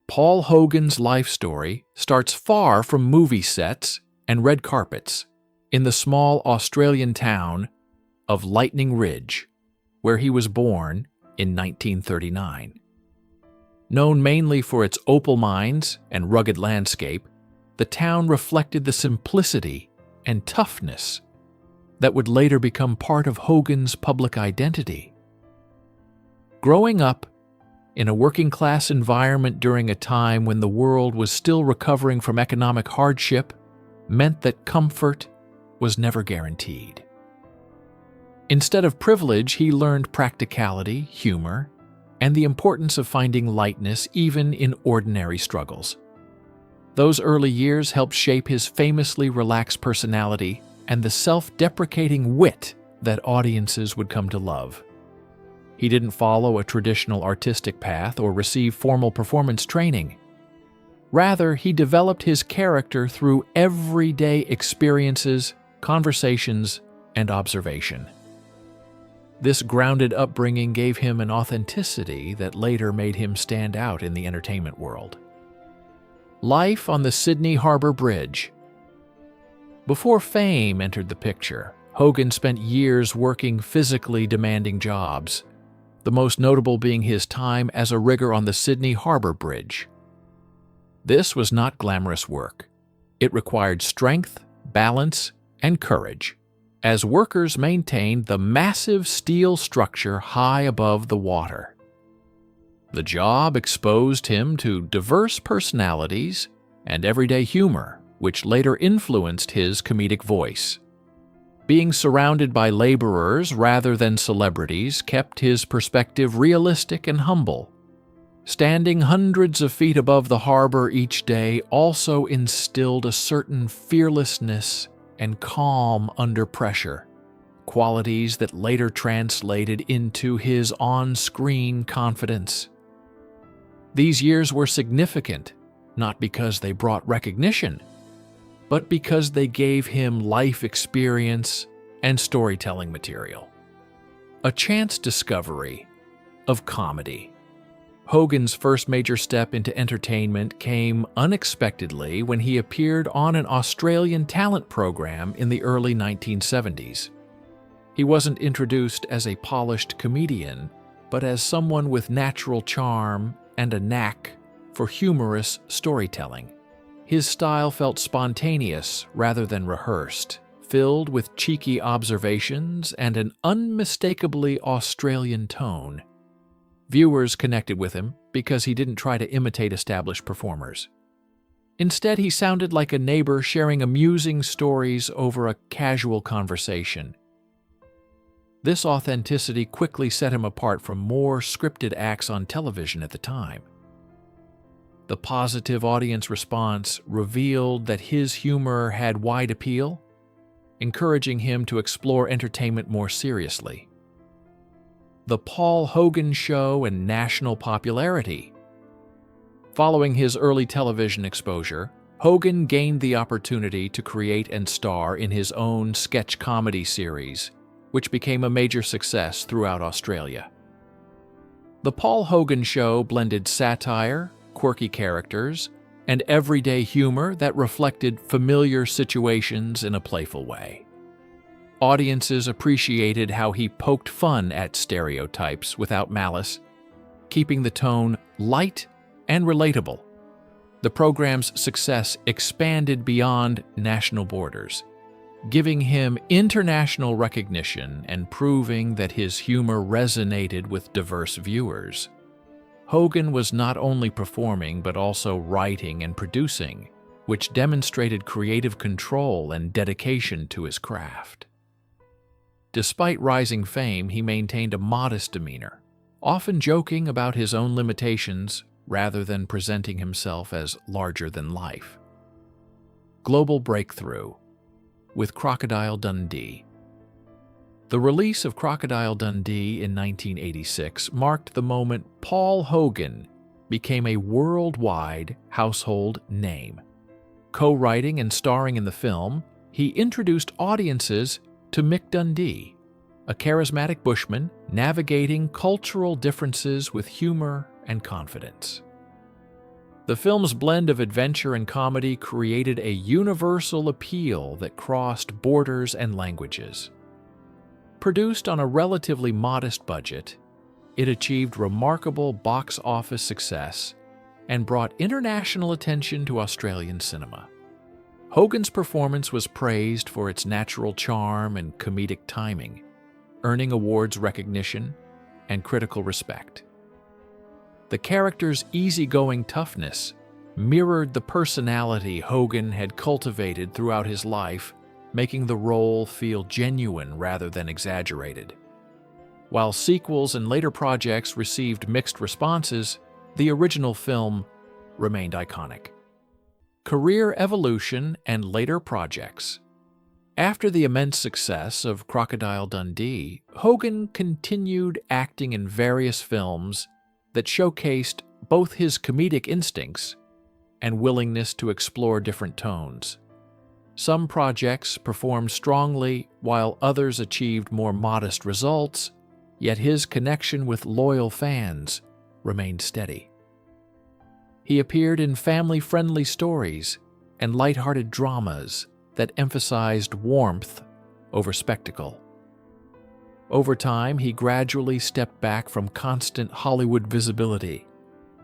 Paul Hogan's life story starts far from movie sets and red carpets in the small Australian town of Lightning Ridge, where he was born in 1939. Known mainly for its opal mines and rugged landscape, the town reflected the simplicity and toughness that would later become part of Hogan's public identity. Growing up in a working-class environment during a time when the world was still recovering from economic hardship meant that comfort was never guaranteed. Instead of privilege, he learned practicality, humor, and the importance of finding lightness even in ordinary struggles. Those early years helped shape his famously relaxed personality and the self-deprecating wit that audiences would come to love. He didn't follow a traditional artistic path or receive formal performance training. Rather, he developed his character through everyday experiences, conversations, and observation. This grounded upbringing gave him an authenticity that later made him stand out in the entertainment world. Life on the Sydney Harbour Bridge. Before fame entered the picture, Hogan spent years working physically demanding jobs, the most notable being his time as a rigger on the Sydney Harbour Bridge. This was not glamorous work. It required strength, balance, and courage, as workers maintained the massive steel structure high above the water. The job exposed him to diverse personalities and everyday humor, which later influenced his comedic voice. Being surrounded by laborers rather than celebrities kept his perspective realistic and humble. Standing hundreds of feet above the harbor each day also instilled a certain fearlessness and calm under pressure, qualities that later translated into his on-screen confidence. These years were significant, not because they brought recognition, but because they gave him life experience and storytelling material. A chance discovery of comedy. Hogan's first major step into entertainment came unexpectedly when he appeared on an Australian talent program in the early 1970s. He wasn't introduced as a polished comedian, but as someone with natural charm and a knack for humorous storytelling. His style felt spontaneous rather than rehearsed, filled with cheeky observations and an unmistakably Australian tone. Viewers connected with him because he didn't try to imitate established performers. Instead, he sounded like a neighbor sharing amusing stories over a casual conversation. This authenticity quickly set him apart from more scripted acts on television at the time. The positive audience response revealed that his humor had wide appeal, encouraging him to explore entertainment more seriously. The Paul Hogan Show and national popularity. Following his early television exposure, Hogan gained the opportunity to create and star in his own sketch comedy series, which became a major success throughout Australia. The Paul Hogan Show blended satire, quirky characters, and everyday humor that reflected familiar situations in a playful way. Audiences appreciated how he poked fun at stereotypes without malice, keeping the tone light and relatable. The program's success expanded beyond national borders, giving him international recognition and proving that his humor resonated with diverse viewers. Hogan was not only performing but also writing and producing, which demonstrated creative control and dedication to his craft. Despite rising fame, he maintained a modest demeanor, often joking about his own limitations rather than presenting himself as larger than life. Global breakthrough with Crocodile Dundee. The release of Crocodile Dundee in 1986 marked the moment Paul Hogan became a worldwide household name. Co-writing and starring in the film, he introduced audiences to Mick Dundee, a charismatic bushman navigating cultural differences with humor and confidence. The film's blend of adventure and comedy created a universal appeal that crossed borders and languages. Produced on a relatively modest budget, it achieved remarkable box office success and brought international attention to Australian cinema. Hogan's performance was praised for its natural charm and comedic timing, earning awards recognition and critical respect. The character's easygoing toughness mirrored the personality Hogan had cultivated throughout his life, making the role feel genuine rather than exaggerated. While sequels and later projects received mixed responses, the original film remained iconic. Career evolution and later projects. After the immense success of Crocodile Dundee, Hogan continued acting in various films that showcased both his comedic instincts and willingness to explore different tones. Some projects performed strongly while others achieved more modest results, yet his connection with loyal fans remained steady. He appeared in family-friendly stories and lighthearted dramas that emphasized warmth over spectacle. Over time, he gradually stepped back from constant Hollywood visibility,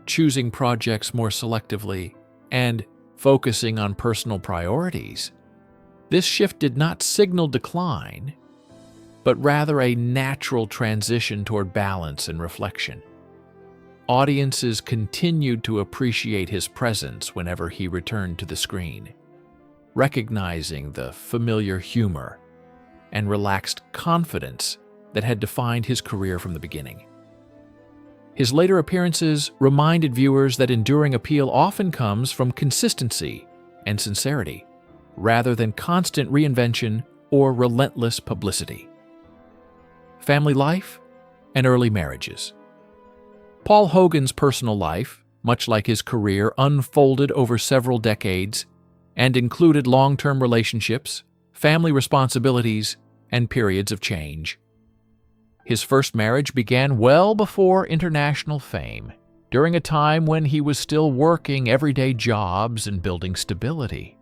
choosing projects more selectively and focusing on personal priorities. This shift did not signal decline, but rather a natural transition toward balance and reflection. Audiences continued to appreciate his presence whenever he returned to the screen, recognizing the familiar humor and relaxed confidence that had defined his career from the beginning. His later appearances reminded viewers that enduring appeal often comes from consistency and sincerity, rather than constant reinvention or relentless publicity. Family life and early marriages. Paul Hogan's personal life, much like his career, unfolded over several decades and included long-term relationships, family responsibilities, and periods of change. His first marriage began well before international fame, during a time when he was still working everyday jobs and building stability.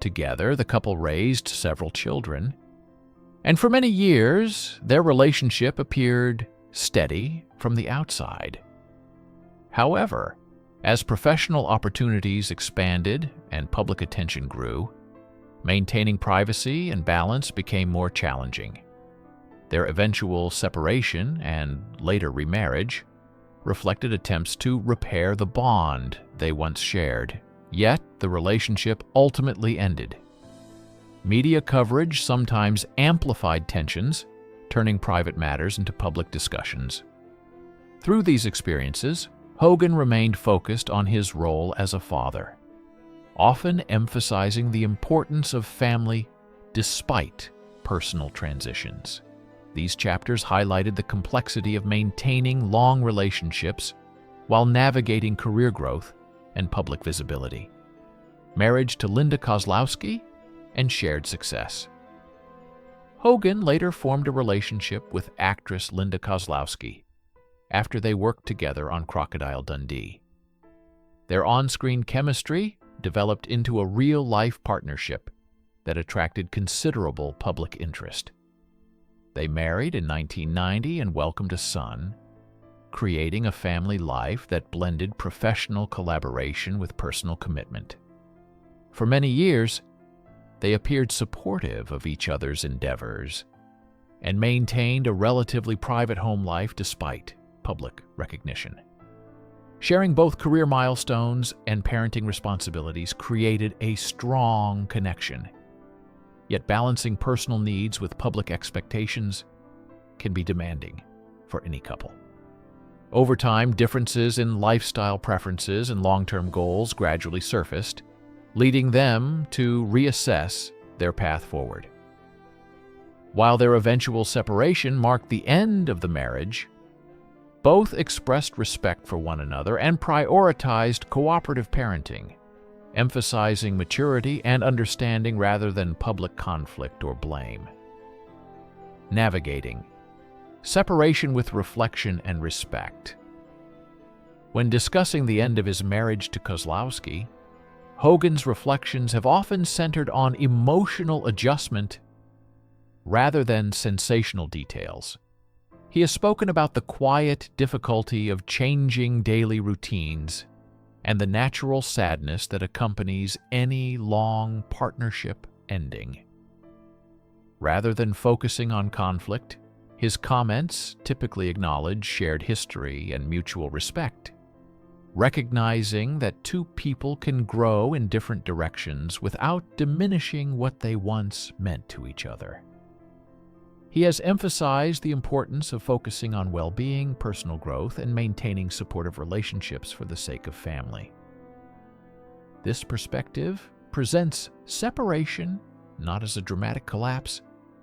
Together, the couple raised several children, and for many years, their relationship appeared steady from the outside. However, as professional opportunities expanded and public attention grew, maintaining privacy and balance became more challenging. Their eventual separation and later remarriage reflected attempts to repair the bond they once shared, yet the relationship ultimately ended. Media coverage sometimes amplified tensions, turning private matters into public discussions. Through these experiences, Hogan remained focused on his role as a father, often emphasizing the importance of family despite personal transitions. These chapters highlighted the complexity of maintaining long relationships while navigating career growth and public visibility. Marriage to Linda Kozlowski and shared success. Hogan later formed a relationship with actress Linda Kozlowski after they worked together on Crocodile Dundee. Their on-screen chemistry developed into a real-life partnership that attracted considerable public interest. They married in 1990 and welcomed a son, creating a family life that blended professional collaboration with personal commitment. For many years, they appeared supportive of each other's endeavors and maintained a relatively private home life despite public recognition. Sharing both career milestones and parenting responsibilities created a strong connection. Yet balancing personal needs with public expectations can be demanding for any couple. Over time, differences in lifestyle preferences and long-term goals gradually surfaced, leading them to reassess their path forward. While their eventual separation marked the end of the marriage, both expressed respect for one another and prioritized cooperative parenting, emphasizing maturity and understanding rather than public conflict or blame. Navigating separation with reflection and respect. When discussing the end of his marriage to Kozlowski, Hogan's reflections have often centered on emotional adjustment rather than sensational details. He has spoken about the quiet difficulty of changing daily routines and the natural sadness that accompanies any long partnership ending. Rather than focusing on conflict, his comments typically acknowledge shared history and mutual respect, recognizing that two people can grow in different directions without diminishing what they once meant to each other. He has emphasized the importance of focusing on well-being, personal growth, and maintaining supportive relationships for the sake of family. This perspective presents separation not as a dramatic collapse,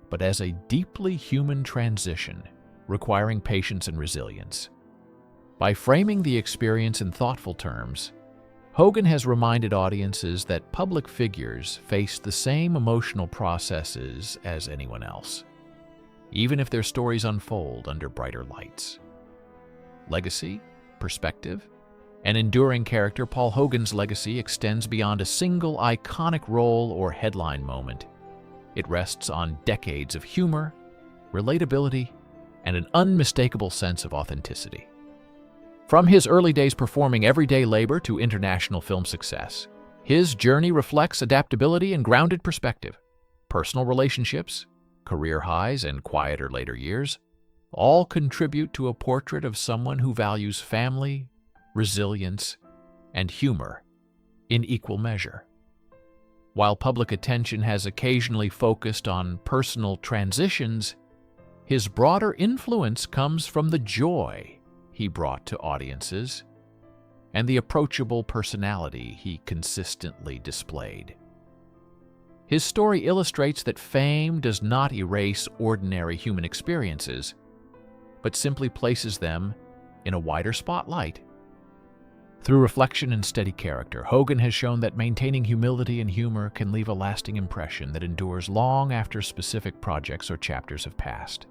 but as a deeply human transition requiring patience and resilience. By framing the experience in thoughtful terms, Hogan has reminded audiences that public figures face the same emotional processes as anyone else, even if their stories unfold under brighter lights. Legacy, perspective, and enduring character. Paul Hogan's legacy extends beyond a single iconic role or headline moment. It rests on decades of humor, relatability, and an unmistakable sense of authenticity. From his early days performing everyday labor to international film success, his journey reflects adaptability and grounded perspective. Personal relationships, career highs, and quieter later years all contribute to a portrait of someone who values family, resilience, and humor in equal measure. While public attention has occasionally focused on personal transitions, his broader influence comes from the joy he brought to audiences and the approachable personality he consistently displayed. His story illustrates that fame does not erase ordinary human experiences, but simply places them in a wider spotlight. Through reflection and steady character, Hogan has shown that maintaining humility and humor can leave a lasting impression that endures long after specific projects or chapters have passed.